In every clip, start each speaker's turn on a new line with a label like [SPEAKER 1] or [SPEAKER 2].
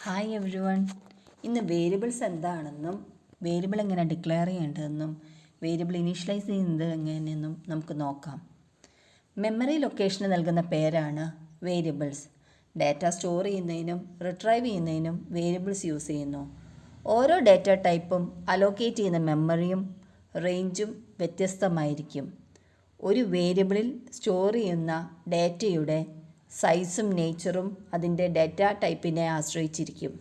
[SPEAKER 1] Hi every one. ഇന്ന് variables എന്താണെന്നും variable എങ്ങനെ ഡിക്ലെയർ ചെയ്യേണ്ടതെന്നും വേരിയബിൾ ഇനീഷ്യലൈസ് ചെയ്യുന്നത് എങ്ങനെയെന്നും നമുക്ക് നോക്കാം. മെമ്മറി ലൊക്കേഷന് നൽകുന്ന പേരാണ് വേരിയബിൾസ്. ഡാറ്റ സ്റ്റോർ ചെയ്യുന്നതിനും റിട്രൈവ് ചെയ്യുന്നതിനും വേരിയബിൾസ് യൂസ് ചെയ്യുന്നു. ഓരോ ഡാറ്റ ടൈപ്പും അലോക്കേറ്റ് ചെയ്യുന്ന മെമ്മറിയും റേഞ്ചും വ്യത്യസ്തമായിരിക്കും. ഒരു വേരിയബിളിൽ സ്റ്റോർ ചെയ്യുന്ന ഡാറ്റയുടെ സൈസും നേച്ചറും അതിൻ്റെ ഡാറ്റ ടൈപ്പിനെ ആശ്രയിച്ചിരിക്കും.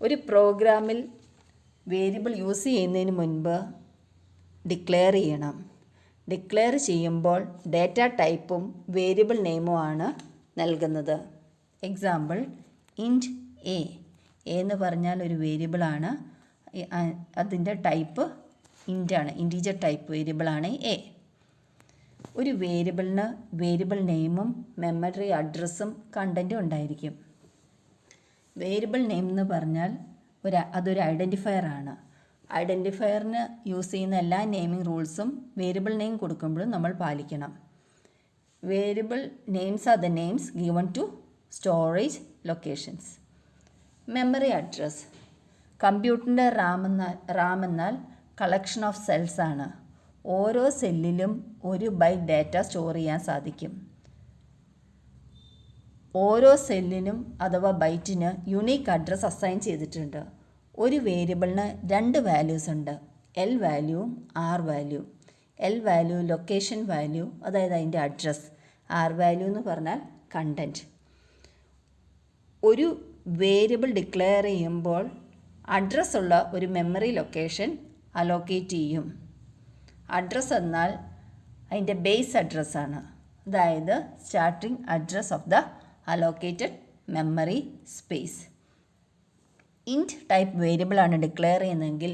[SPEAKER 1] ഒരു പ്രോഗ്രാമിൽ വേരിയബിൾ യൂസ് ചെയ്യുന്നതിന് മുൻപ് ഡിക്ലെയർ ചെയ്യണം. ഡിക്ലെയർ ചെയ്യുമ്പോൾ ഡാറ്റ ടൈപ്പും വേരിയബിൾ നെയിമും ആണ് നൽകുന്നത്. എക്സാമ്പിൾ ഇൻറ്റ് എ എന്ന് പറഞ്ഞാൽ ഒരു വേരിയബിളാണ്. അതിൻ്റെ ടൈപ്പ് ഇൻറ്റാണ്, ഇൻറ്റീജർ ടൈപ്പ് വേരിയബിളാണ് എ. ഒരു വേരിയബിളിന് വേരിയബിൾ നെയിമും മെമ്മറി അഡ്രസ്സും കണ്ടൻറ്റും ഉണ്ടായിരിക്കും. വേരിയബിൾ നെയിം എന്ന് പറഞ്ഞാൽ അതൊരു ഐഡൻറ്റിഫയർ ആണ്. ഐഡൻറ്റിഫയറിന് യൂസ് ചെയ്യുന്ന എല്ലാ നെയിമിംഗ് റൂൾസും വേരിയബിൾ നെയിം കൊടുക്കുമ്പോഴും നമ്മൾ പാലിക്കണം. Variable names are the names given to storage locations. Memory address. കമ്പ്യൂട്ടറിൻ്റെ റാം എന്നാൽ കളക്ഷൻ ഓഫ് സെൽസ് ആണ്. ഓരോ സെല്ലിലും ഒരു ബൈറ്റ് ഡാറ്റ സ്റ്റോർ ചെയ്യാൻ സാധിക്കും. ഓരോ സെല്ലിനും അഥവാ ബൈറ്റിന് യുണീക്ക് അഡ്രസ്സ് അസൈൻ ചെയ്തിട്ടുണ്ട്. ഒരു വേരിയബിളിന് രണ്ട് വാല്യൂസ് ഉണ്ട്, എൽ വാല്യൂവും R value. L value location value, അതായത് അതിൻ്റെ അഡ്രസ്സ്. ആർ വാല്യൂ എന്ന് പറഞ്ഞാൽ കണ്ടൻറ്റ്. ഒരു വേരിയബിൾ ഡിക്ലെയർ ചെയ്യുമ്പോൾ അഡ്രസ്സുള്ള ഒരു മെമ്മറി ലൊക്കേഷൻ അലോക്കേറ്റ് ചെയ്യും. അഡ്രസ്സ് എന്നാൽ അതിൻ്റെ ബേസ് അഡ്രസ്സാണ്, അതായത് starting address of the allocated memory space. Int type വേരിയബിളാണ് ഡിക്ലെയർ ചെയ്യുന്നതെങ്കിൽ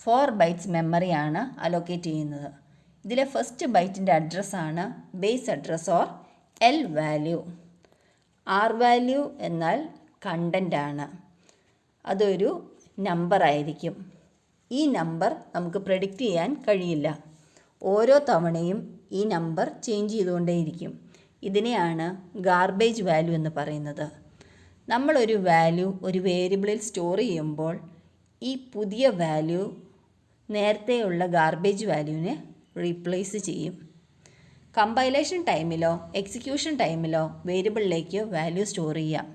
[SPEAKER 1] 4 ബൈറ്റ്സ് മെമ്മറിയാണ് അലോക്കേറ്റ് ചെയ്യുന്നത്. ഇതിലെ ഫസ്റ്റ് ബൈറ്റിൻ്റെ അഡ്രസ്സാണ് base address or L value. R value എന്നാൽ കണ്ടൻ്റാണ്, അതൊരു നമ്പർ ആയിരിക്കും. ഈ നമ്പർ നമുക്ക് പ്രെഡിക്റ്റ് ചെയ്യാൻ കഴിയില്ല. ഓരോ തവണയും ഈ നമ്പർ ചേഞ്ച് ചെയ്തുകൊണ്ടേയിരിക്കും. ഇതിനെയാണ് ഗാർബേജ് വാല്യൂ എന്ന് പറയുന്നത്. നമ്മളൊരു വാല്യൂ ഒരു വേരിയബിളിൽ സ്റ്റോർ ചെയ്യുമ്പോൾ ഈ പുതിയ വാല്യൂ നേരത്തെയുള്ള ഗാർബേജ് വാല്യൂവിനെ റീപ്ലേസ് ചെയ്യും. കമ്പൈലേഷൻ ടൈമിലോ എക്സിക്യൂഷൻ ടൈമിലോ വേരിയബിളിലേക്ക് വാല്യൂ സ്റ്റോർ ചെയ്യാം.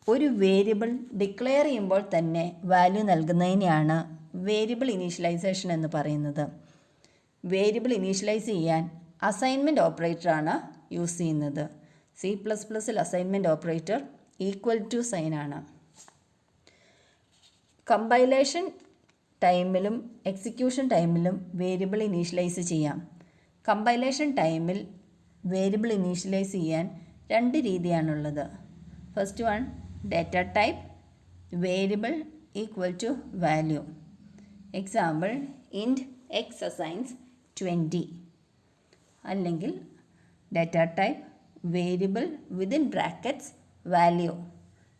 [SPEAKER 1] ഒരു വേരിയബിൾ ഡിക്ലെയർ ചെയ്യുമ്പോൾ തന്നെ വാല്യൂ നൽകുന്നതിനെയാണ് വേരിയബിൾ ഇനീഷ്യലൈസേഷൻ എന്ന് പറയുന്നത്. വേരിയബിൾ ഇനീഷ്യലൈസ് ചെയ്യാൻ അസൈൻമെൻറ്റ് ഓപ്പറേറ്ററാണ് യൂസ് ചെയ്യുന്നത്. C++ൽ അസൈൻമെൻറ്റ് ഓപ്പറേറ്റർ ഈക്വൽ ടു സൈനാണ്. കമ്പൈലേഷൻ ടൈമിലും എക്സിക്യൂഷൻ ടൈമിലും വേരിയബിൾ ഇനീഷ്യലൈസ് ചെയ്യാം. കമ്പൈലേഷൻ ടൈമിൽ വേരിയബിൾ ഇനീഷ്യലൈസ് ചെയ്യാൻ രണ്ട് രീതിയാണുള്ളത്. First one, data type variable equal to value. Example int x assigns 20. അല്ലെങ്കിൽ data type variable within brackets value.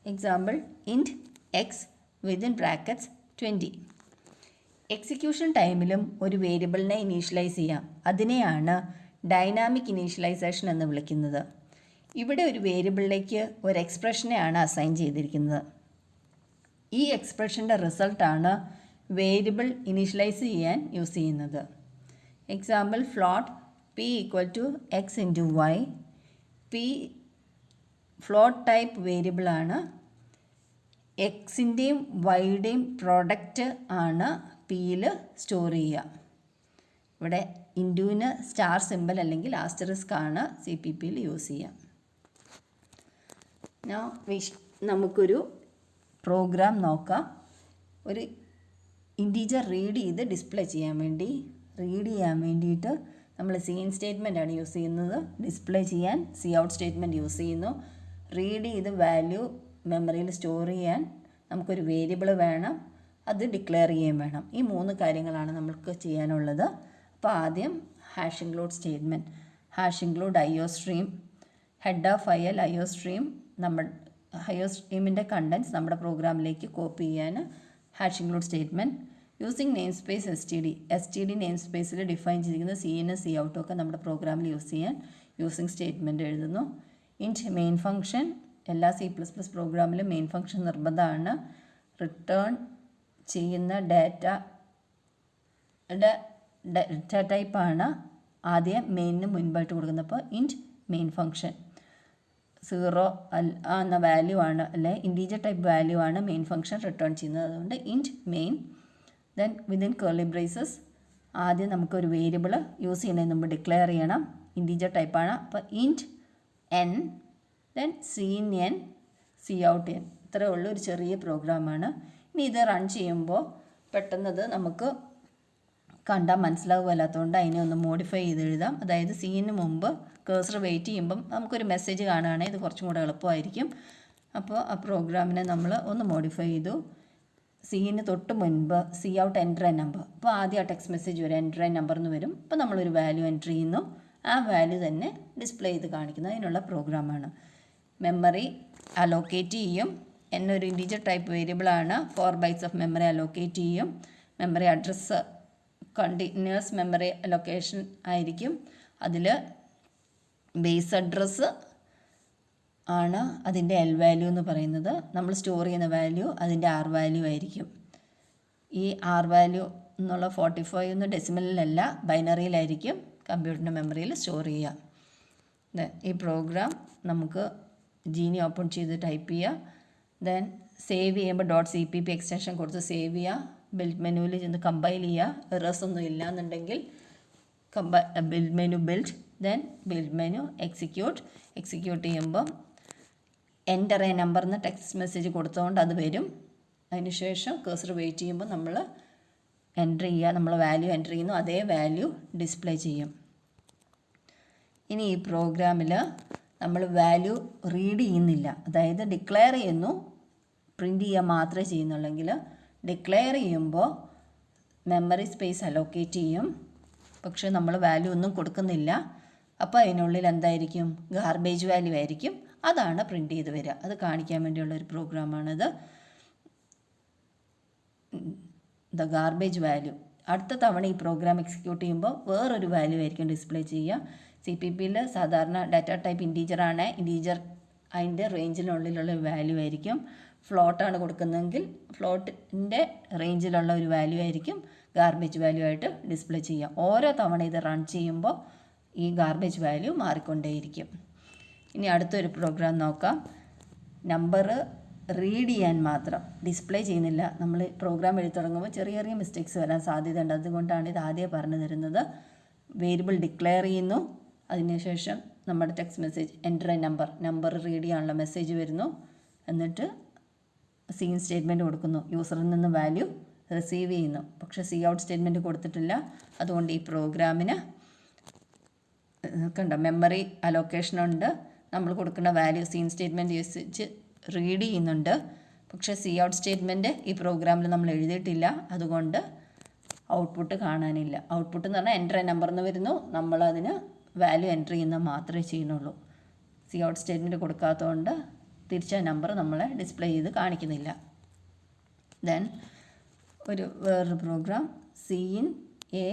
[SPEAKER 1] Example int x within brackets 20. Execution ടൈമിലും ഒരു വേരിയബിളിനെ ഇനീഷ്യലൈസ് ചെയ്യാം. അതിനെയാണ് ഡൈനാമിക് ഇനീഷ്യലൈസേഷൻ എന്ന് വിളിക്കുന്നത്. ഇവിടെ ഒരു വേരിയബിളിലേക്ക് ഒരു എക്സ്പ്രഷനെയാണ് അസൈൻ ചെയ്തിരിക്കുന്നത്. ഈ എക്സ്പ്രഷൻ്റെ റിസൾട്ടാണ് വേരിയബിൾ ഇനീഷ്യലൈസ് ചെയ്യാൻ യൂസ് ചെയ്യുന്നത്. Example float p equal to x into y. P float type വേരിയബിളാണ്. എക്സിൻ്റെയും വൈയുടെയും പ്രോഡക്റ്റ് ആണ് പിയിൽ സ്റ്റോർ ചെയ്യുക. ഇവിടെ ഇൻറ്റുവിന് സ്റ്റാർ സിമ്പൽ അല്ലെങ്കിൽ ആസ്റ്ററിസ്ക് ആണ് CPPയിൽ യൂസ് ചെയ്യുക. നമുക്കൊരു പ്രോഗ്രാം നോക്കാം. ഒരു ഇൻറ്റീജർ റീഡ് ചെയ്ത് ഡിസ്പ്ലേ ചെയ്യാൻ വേണ്ടിയിട്ട് നമ്മൾ സിൻ സ്റ്റേറ്റ്മെൻ്റ് ആണ് യൂസ് ചെയ്യുന്നത്. ഡിസ്പ്ലേ ചെയ്യാൻ Cout സ്റ്റേറ്റ്മെൻറ്റ് യൂസ് ചെയ്യുന്നു. റീഡ് ചെയ്ത് വാല്യൂ മെമ്മറിയിൽ സ്റ്റോർ ചെയ്യാൻ നമുക്കൊരു വേരിയബിൾ വേണം, അത് ഡിക്ലെയർ ചെയ്യുകയും വേണം. ഈ 3 കാര്യങ്ങളാണ് നമുക്ക് ചെയ്യാനുള്ളത്. അപ്പോൾ ആദ്യം hash include statement. Hash include IOStream. Head of IOStream IOStreamൻ്റെ കണ്ടൻറ്റ്സ് നമ്മുടെ പ്രോഗ്രാമിലേക്ക് കോപ്പി ചെയ്യാൻ hash include statement. Using name space STD name സ്പേസിൽ ഡിഫൈൻ ചെയ്തിരിക്കുന്ന CIN Cout ഒക്കെ നമ്മുടെ പ്രോഗ്രാമിൽ യൂസ് ചെയ്യാൻ യൂസിങ് സ്റ്റേറ്റ്മെൻറ്റ് എഴുതുന്നു. ഇൻറ്റ് മെയിൻ ഫംഗ്ഷൻ എല്ലാ C++ പ്രോഗ്രാമിലും മെയിൻ ഫംഗ്ഷൻ നിർബന്ധമാണ്. റിട്ടേൺ ചെയ്യുന്ന ഡാറ്റ ടൈപ്പാണ് ആദ്യം മെയിനിന് മുൻപായിട്ട് കൊടുക്കുന്നത്. അപ്പോൾ ഇൻറ്റ് മെയിൻ ഫംഗ്ഷൻ 0 എന്ന വാല്യൂ ആണ്, അല്ലെ ഇൻറ്റീജർ ടൈപ്പ് വാല്യൂ ആണ് മെയിൻ ഫംഗ്ഷൻ റിട്ടേൺ ചെയ്യുന്നത്. അതുകൊണ്ട് ഇൻറ്റ് main. Then within curly braces ആദ്യം നമുക്കൊരു വേരിയബിൾ യൂസ് ചെയ്യുന്നതിന് മുമ്പ് ഡിക്ലെയർ ചെയ്യണം. ഇൻറ്റീജർ ടൈപ്പാണ്. അപ്പോൾ ഇൻറ്റ് n, then cin cout n. ഇത്രയേ ഉള്ളൂ, ഒരു ചെറിയ പ്രോഗ്രാമാണ്. ഇനി ഇത് റൺ ചെയ്യുമ്പോൾ പെട്ടെന്നത് നമുക്ക് കണ്ടാൽ മനസ്സിലാവുമല്ലാത്തതുകൊണ്ട് അതിനെ ഒന്ന് മോഡിഫൈ ചെയ്ത് എഴുതാം. അതായത് സിന് മുമ്പ് കേഴ്സർ വെയിറ്റ് ചെയ്യുമ്പം നമുക്കൊരു മെസ്സേജ് കാണുകയാണെങ്കിൽ ഇത് കുറച്ചും കൂടെ എളുപ്പമായിരിക്കും. അപ്പോൾ ആ പ്രോഗ്രാമിനെ നമ്മൾ ഒന്ന് മോഡിഫൈ ചെയ്തു. സിന് തൊട്ട് മുൻപ് cout എൻ്റർ എ നമ്പർ. അപ്പോൾ ആദ്യം ആ ടെക്സ്റ്റ് മെസ്സേജ് വരും, എൻ്റർ എ നമ്പർ എന്ന് വരും. അപ്പോൾ നമ്മളൊരു വാല്യൂ എൻ്റർ ചെയ്യുന്നു, ആ വാല്യൂ തന്നെ ഡിസ്പ്ലേ ചെയ്ത് കാണിക്കുന്നത് അതിനുള്ള പ്രോഗ്രാമാണ്. മെമ്മറി അലോക്കേറ്റ് ചെയ്യും. എന്നൊരു ഇൻറ്റീജർ ടൈപ്പ് വേരിയബിളാണ്. 4 bytes ഓഫ് മെമ്മറി അലോക്കേറ്റ് ചെയ്യും. Memory address continuous memory allocation ആയിരിക്കും. അതിൽ ബേസ് അഡ്രസ്സ് ആണ് അതിൻ്റെ L വാല്യൂ എന്ന് പറയുന്നത്. നമ്മൾ സ്റ്റോർ ചെയ്യുന്ന വാല്യൂ അതിൻ്റെ R വാല്യൂ ആയിരിക്കും. ഈ R വാല്യൂ എന്നുള്ള 45 എന്ന് ഡെസിമലിലല്ല, ബൈനറിയിലായിരിക്കും കമ്പ്യൂട്ടറിൻ്റെ മെമ്മറിയിൽ സ്റ്റോർ ചെയ്യുക. ഈ പ്രോഗ്രാം നമുക്ക് ജീനി ഓപ്പൺ ചെയ്ത് ടൈപ്പ് ചെയ്യുക. ദെൻ സേവ് ചെയ്യുമ്പോൾ .cpp എക്സ്റ്റൻഷൻ കൊടുത്ത് സേവ് ചെയ്യുക. ബിൽഡ് മെനുവിൽ ചെന്ന് കമ്പൈൽ ചെയ്യുക. എറേഴ്സ് ഒന്നും ഇല്ല എന്നുണ്ടെങ്കിൽ build menu build, then build menu execute ചെയ്യുമ്പം എൻ്റർ എ നമ്പർ എന്ന് ടെക്സ്റ്റ് മെസ്സേജ് കൊടുത്തുകൊണ്ട് അത് വരും. അതിനുശേഷം കേഴ്സർ വെയിറ്റ് ചെയ്യുമ്പോൾ നമ്മൾ എൻ്റർ ചെയ്യുക, നമ്മൾ വാല്യൂ എൻ്റർ ചെയ്യുന്നു, അതേ വാല്യൂ ഡിസ്പ്ലേ ചെയ്യും. ഇനി ഈ പ്രോഗ്രാമിൽ നമ്മൾ വാല്യൂ റീഡ് ചെയ്യുന്നില്ല, അതായത് ഡിക്ലെയർ ചെയ്യുന്നു, പ്രിൻ്റ് ചെയ്യുക മാത്രമേ ചെയ്യുന്നുള്ളെങ്കിൽ ഡിക്ലെയർ ചെയ്യുമ്പോൾ മെമ്മറി സ്പേസ് അലോക്കേറ്റ് ചെയ്യും. പക്ഷേ നമ്മൾ വാല്യൂ ഒന്നും കൊടുക്കുന്നില്ല. അപ്പോൾ അതിനുള്ളിൽ എന്തായിരിക്കും? ഗാർബേജ് വാല്യൂ ആയിരിക്കും. അതാണ് പ്രിൻ്റ് ചെയ്ത് വരിക. അത് കാണിക്കാൻ വേണ്ടിയുള്ളൊരു പ്രോഗ്രാമാണിത്. The garbage value. അടുത്ത തവണ ഈ പ്രോഗ്രാം എക്സിക്യൂട്ട് ചെയ്യുമ്പോൾ വേറൊരു വാല്യൂ ആയിരിക്കും ഡിസ്പ്ലേ ചെയ്യുക. CPP-യിൽ സാധാരണ ഡാറ്റ ടൈപ്പ് ഇൻറ്റീജറാണ്. ഇൻറ്റീജർ അതിൻ്റെ റേഞ്ചിനുള്ളിലുള്ള ഒരു വാല്യൂ ആയിരിക്കും. ഫ്ലോട്ടാണ് കൊടുക്കുന്നതെങ്കിൽ ഫ്ലോട്ടിൻ്റെ റേഞ്ചിലുള്ള ഒരു വാല്യൂ ആയിരിക്കും ഗാർബേജ് വാല്യൂ ആയിട്ട് ഡിസ്പ്ലേ ചെയ്യുക. ഓരോ തവണ ഇത് റൺ ചെയ്യുമ്പോൾ ഈ ഗാർബേജ് വാല്യൂ മാറിക്കൊണ്ടേയിരിക്കും. ഇനി അടുത്തൊരു പ്രോഗ്രാം നോക്കാം. നമ്പർ റീഡ് ചെയ്യാൻ മാത്രം, ഡിസ്പ്ലേ ചെയ്യുന്നില്ല. നമ്മൾ പ്രോഗ്രാം എഴുതി തുടങ്ങുമ്പോൾ ചെറിയ ചെറിയ മിസ്റ്റേക്സ് വരാൻ സാധ്യതയുണ്ട്. അതുകൊണ്ടാണ് ഇത് ആദ്യം പറഞ്ഞു തരുന്നത്. വേരിയബിൾ ഡിക്ലെയർ ചെയ്യുന്നു, അതിനുശേഷം നമ്മുടെ text message enter a number read ചെയ്യാനുള്ള മെസ്സേജ് വരുന്നു. എന്നിട്ട് സീൻ സ്റ്റേറ്റ്മെൻറ്റ് കൊടുക്കുന്നു, യൂസറിൽ നിന്ന് വാല്യൂ റിസീവ് ചെയ്യുന്നു. പക്ഷേ cout സ്റ്റേറ്റ്മെൻറ്റ് കൊടുത്തിട്ടില്ല. അതുകൊണ്ട് ഈ പ്രോഗ്രാമിന് കണ്ടോ മെമ്മറി അലോക്കേഷനുണ്ട്. നമ്മൾ കൊടുക്കുന്ന വാല്യൂ സീൻ സ്റ്റേറ്റ്മെൻറ്റ് യൂസിച്ച് റീഡ് ചെയ്യുന്നുണ്ട്. പക്ഷേ cout സ്റ്റേറ്റ്മെൻറ്റ് ഈ പ്രോഗ്രാമിൽ നമ്മൾ എഴുതിയിട്ടില്ല. അതുകൊണ്ട് ഔട്ട്പുട്ട് കാണാനില്ല. ഔട്ട്പുട്ട് എന്ന് പറഞ്ഞാൽ എൻ്റർ എ നമ്പർ എന്ന് വരുന്നു. നമ്മളതിന് വാല്യൂ എൻ്റർ ചെയ്യുന്നത് മാത്രമേ ചെയ്യുന്നുള്ളൂ. cout സ്റ്റേറ്റ്മെൻറ്റ് കൊടുക്കാത്തതുകൊണ്ട് തിരിച്ച നമ്പർ നമ്മളെ ഡിസ്പ്ലേ ചെയ്ത് കാണിക്കുന്നില്ല. ദെൻ വേറൊരു program cin a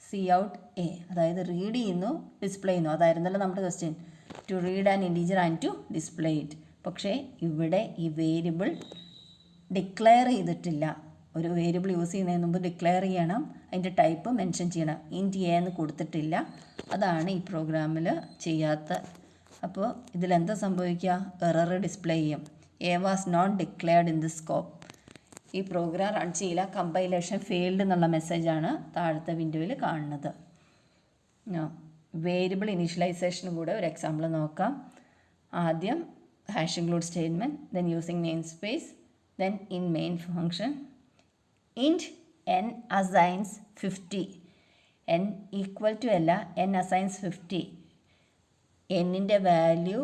[SPEAKER 1] cout a, അതായത് റീഡ് ചെയ്യുന്നു, ഡിസ്പ്ലേ ചെയ്യുന്നു. അതായിരുന്നല്ലോ നമ്മുടെ question, to read an integer and to display it. പക്ഷേ ഇവിടെ ഈ വേരിയബിൾ ഡിക്ലെയർ ചെയ്തിട്ടില്ല. ഒരു വേരിയബിൾ യൂസ് ചെയ്യുന്നതിന് മുമ്പ് ഡിക്ലെയർ ചെയ്യണം, അതിൻ്റെ ടൈപ്പ് മെൻഷൻ ചെയ്യണം. ഇൻറ്റ് എ എന്ന് കൊടുത്തിട്ടില്ല. അതാണ് ഈ പ്രോഗ്രാമിൽ ചെയ്യാത്ത. അപ്പോൾ ഇതിലെന്താ സംഭവിക്കുക? എറർ ഡിസ്പ്ലേ ചെയ്യും. A was not declared in the scope. ഈ പ്രോഗ്രാം റൺ ചെയ്യില്ല, കമ്പൈലേഷൻ ഫെയിൽഡ് എന്നുള്ള മെസ്സേജാണ് താഴത്തെ വിൻഡോയിൽ കാണുന്നത്. വേരിയബിൾ ഇനീഷ്യലൈസേഷന് കൂടെ ഒരു എക്സാമ്പിൾ നോക്കാം. ആദ്യം hash include statement, then using name space, then in main function int n assigns 50. n equal to അല്ല, n assigns 50. എന്നിൻ്റെ വാല്യൂ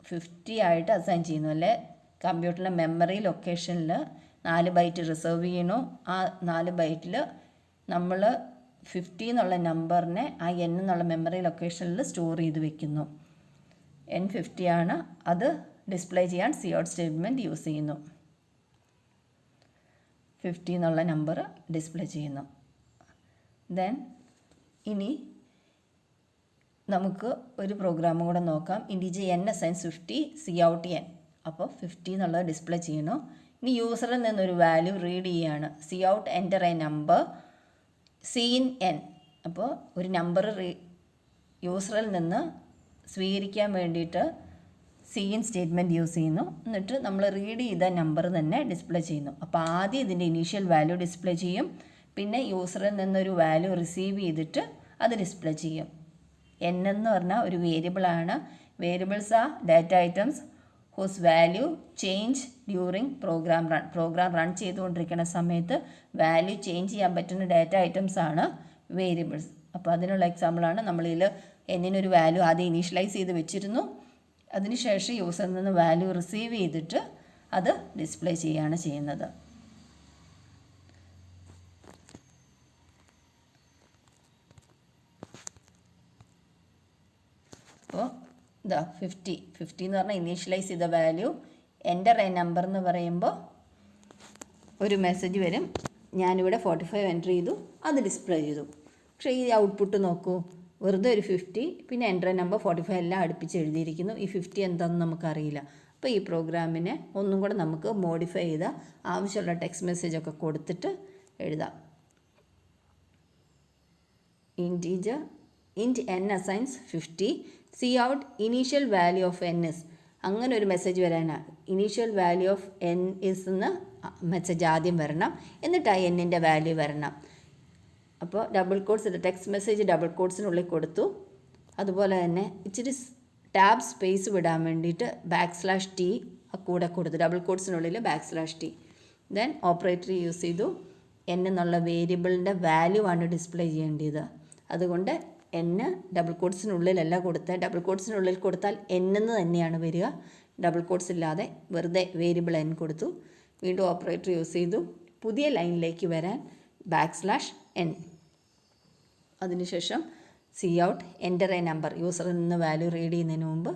[SPEAKER 1] 50 ആയിട്ട് അസൈൻ ചെയ്യുന്നു. അല്ലേ കമ്പ്യൂട്ടറിലെ മെമ്മറി ലൊക്കേഷനിൽ 4 ബൈറ്റ് റിസർവ് ചെയ്യണു. ആ 4 ബൈറ്റിൽ നമ്മൾ 50 എന്നുള്ള നമ്പറിനെ ആ n എന്നുള്ള മെമ്മറി ലൊക്കേഷനിൽ സ്റ്റോർ ചെയ്ത് വെക്കുന്നു. n 50 ആണ്. അത് ഡിസ്പ്ലേ ചെയ്യാൻ cout സ്റ്റേറ്റ്മെൻറ്റ് യൂസ് ചെയ്യുന്നു. 50 എന്നുള്ള നമ്പർ ഡിസ്പ്ലേ ചെയ്യുന്നു. ദെൻ ഇനി നമുക്ക് ഒരു പ്രോഗ്രാമും കൂടെ നോക്കാം. Integer n assigns 50 C out n. അപ്പോൾ 50 എന്നുള്ളത് ഡിസ്പ്ലേ ചെയ്യണു. ഇനി യൂസറിൽ നിന്നൊരു വാല്യൂ റീഡ് ചെയ്യുകയാണ്. C out enter a number C in n. അപ്പോൾ ഒരു നമ്പർ യൂസറിൽ നിന്ന് സ്വീകരിക്കാൻ വേണ്ടിയിട്ട് സി ഇൻ സ്റ്റേറ്റ്മെൻറ്റ് യൂസ് ചെയ്യുന്നു. എന്നിട്ട് നമ്മൾ റീഡ് ചെയ്ത നമ്പർ തന്നെ ഡിസ്പ്ലേ ചെയ്യുന്നു. അപ്പോൾ ആദ്യം ഇതിൻ്റെ ഇനീഷ്യൽ വാല്യൂ ഡിസ്പ്ലേ ചെയ്യും, പിന്നെ യൂസറിൽ നിന്നൊരു വാല്യൂ റിസീവ് ചെയ്തിട്ട് അത് ഡിസ്പ്ലേ ചെയ്യും. n എന്ന് പറഞ്ഞാൽ ഒരു വേരിയബിളാണ്. Variables are data items whose value change during program run ചെയ്തുകൊണ്ടിരിക്കുന്ന സമയത്ത് വാല്യൂ ചേഞ്ച് ചെയ്യാൻ പറ്റുന്ന ഡാറ്റ ഐറ്റംസ് ആണ് വേരിയബിൾസ്. അപ്പോൾ അതിനുള്ള എക്സാമ്പിളാണ് നമ്മളിൽ എന്നിനൊരു വാല്യൂ ആദ്യം ഇനീഷ്യലൈസ് ചെയ്ത് വെച്ചിരുന്നു, അതിനുശേഷം യൂസറിൽ നിന്ന് വാല്യൂ റിസീവ് ചെയ്തിട്ട് അത് ഡിസ്പ്ലേ ചെയ്യുകയാണ് ചെയ്യുന്നത്. അപ്പോൾ ഇതാ 50 എന്ന് പറഞ്ഞാൽ ഇനീഷ്യലൈസ് ചെയ്ത വാല്യൂ. എൻ്റർ എ നമ്പർ എന്ന് പറയുമ്പോൾ ഒരു മെസ്സേജ് വരും, ഞാനിവിടെ 45 എൻ്റർ ചെയ്തു, അത് ഡിസ്പ്ലേ ചെയ്തു. പക്ഷേ ഈ ഔട്ട്പുട്ട് നോക്കൂ, വെറുതെ ഒരു 50 പിന്നെ എൻ്റർ എ നമ്പർ 45 എല്ലാം അടുപ്പിച്ച് എഴുതിയിരിക്കുന്നു. ഈ 50 എന്താണെന്ന് നമുക്കറിയില്ല. അപ്പോൾ ഈ പ്രോഗ്രാമിനെ ഒന്നും കൂടെ നമുക്ക് മോഡിഫൈ ചെയ്ത ആവശ്യമുള്ള ടെക്സ്റ്റ് മെസ്സേജൊക്കെ കൊടുത്തിട്ട് എഴുതാം. Integer int n assigns 50 C out initial value of n is. അങ്ങനെ ഒരു മെസ്സേജ് വരാനാണ്. Initial value of n is എന്ന് മെസ്സേജ് ആദ്യം വരണം, എന്നിട്ട് ആ എന്നിൻ്റെ വാല്യൂ വരണം. അപ്പോൾ double quotes text message double കോഡ്സിനുള്ളിൽ കൊടുത്തു. അതുപോലെ തന്നെ ഇച്ചിരി ടാബ് സ്പേസ് വിടാൻ വേണ്ടിയിട്ട് \t കൂടെ കൊടുത്തു. ഡബിൾ കോഡ്സിനുള്ളിൽ \t. ദെൻ ഓപ്പറേറ്റർ യൂസ് ചെയ്തു. n എന്നുള്ള വേരിയബിളിൻ്റെ വാല്യൂ ആണ് ഡിസ്പ്ലേ ചെയ്യേണ്ടത്. അതുകൊണ്ട് n ഡബിൾ കോഡ്സിനുള്ളിലല്ല കൊടുത്തത്. ഡബിൾ കോഡ്സിനുള്ളിൽ കൊടുത്താൽ n എന്ന് തന്നെയാണ് വരിക. ഡബിൾ കോഡ്സ് ഇല്ലാതെ വെറുതെ വേരിയബിൾ n കൊടുത്തു. വീണ്ടും ഓപ്പറേറ്റർ യൂസ് ചെയ്തു. പുതിയ ലൈനിലേക്ക് വരാൻ \n. അതിനുശേഷം C out enter a number, യൂസറിൽ നിന്ന് വാല്യൂ റീഡ് ചെയ്യുന്നതിന് മുമ്പ്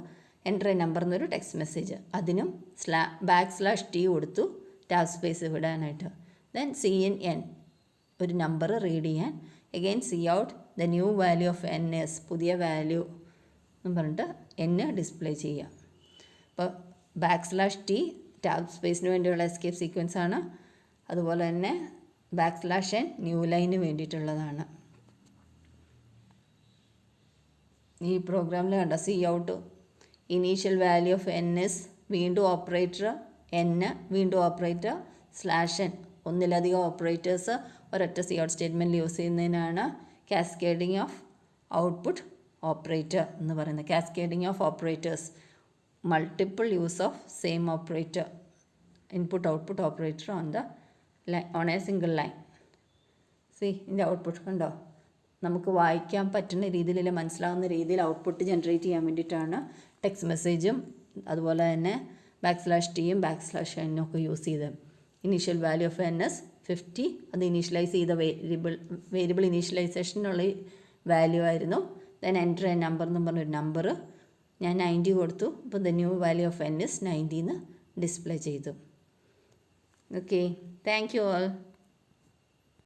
[SPEAKER 1] എൻ്റർ എ നമ്പർ എന്നൊരു ടെക്സ്റ്റ് മെസ്സേജ്, അതിനും \t കൊടുത്തു ടാബ് സ്പേസ് വിടാനായിട്ട്. ദെൻ സി ഇൻ n, ഒരു നമ്പർ റീഡ് ചെയ്യാൻ. Again C out the new value of n is, പുതിയ വാല്യൂ എന്ന് പറഞ്ഞിട്ട് n ഡിസ്പ്ലേ ചെയ്യാം. അപ്പോൾ \t ടാബ് സ്പേസിന് വേണ്ടിയുള്ള എസ്കേപ്പ് സീക്വൻസ് ആണ്. അതുപോലെ തന്നെ \n ന്യൂ ലൈന് വേണ്ടിയിട്ടുള്ളതാണ്. ഈ പ്രോഗ്രാമിൽ കണ്ട C out initial value of n S, വീണ്ടും ഓപ്പറേറ്റർ n, വീണ്ടും ഓപ്പറേറ്റർ /n. ഒന്നിലധികം ഓപ്പറേറ്റേഴ്സ് ഒരൊറ്റ സി ഔട്ട് സ്റ്റേറ്റ്മെൻറ്റിൽ യൂസ് ചെയ്യുന്നതിനാണ് കാസ്കേഡിങ് ഓഫ് ഔട്ട്പുട്ട് ഓപ്പറേറ്റർ എന്ന് പറയുന്നത്. Cascading of operators, multiple use of same operator, input output operator on A single line. ഇതിൻ്റെ output കണ്ടോ, നമുക്ക് വായിക്കാൻ പറ്റുന്ന രീതിയിൽ, മനസ്സിലാകുന്ന രീതിയിൽ ഔട്ട്പുട്ട് ജനറേറ്റ് ചെയ്യാൻ വേണ്ടിയിട്ടാണ് ടെക്സ്റ്റ് മെസ്സേജും അതുപോലെ തന്നെ \t-യും \n ഒക്കെ യൂസ് ചെയ്തത്. Initial value of n S 50, അത് ഇനീഷ്യലൈസ് ചെയ്ത വേരിയബിൾ ഇനീഷ്യലൈസേഷനുള്ള വാല്യൂ ആയിരുന്നു. ദെൻ എൻ്റർ എ നമ്പർ എന്ന് പറഞ്ഞൊരു നമ്പർ ഞാൻ 90 കൊടുത്തു. അപ്പോൾ the new value of n is 90 എന്ന് ഡിസ്പ്ലേ ചെയ്തു. Okay, thank you all.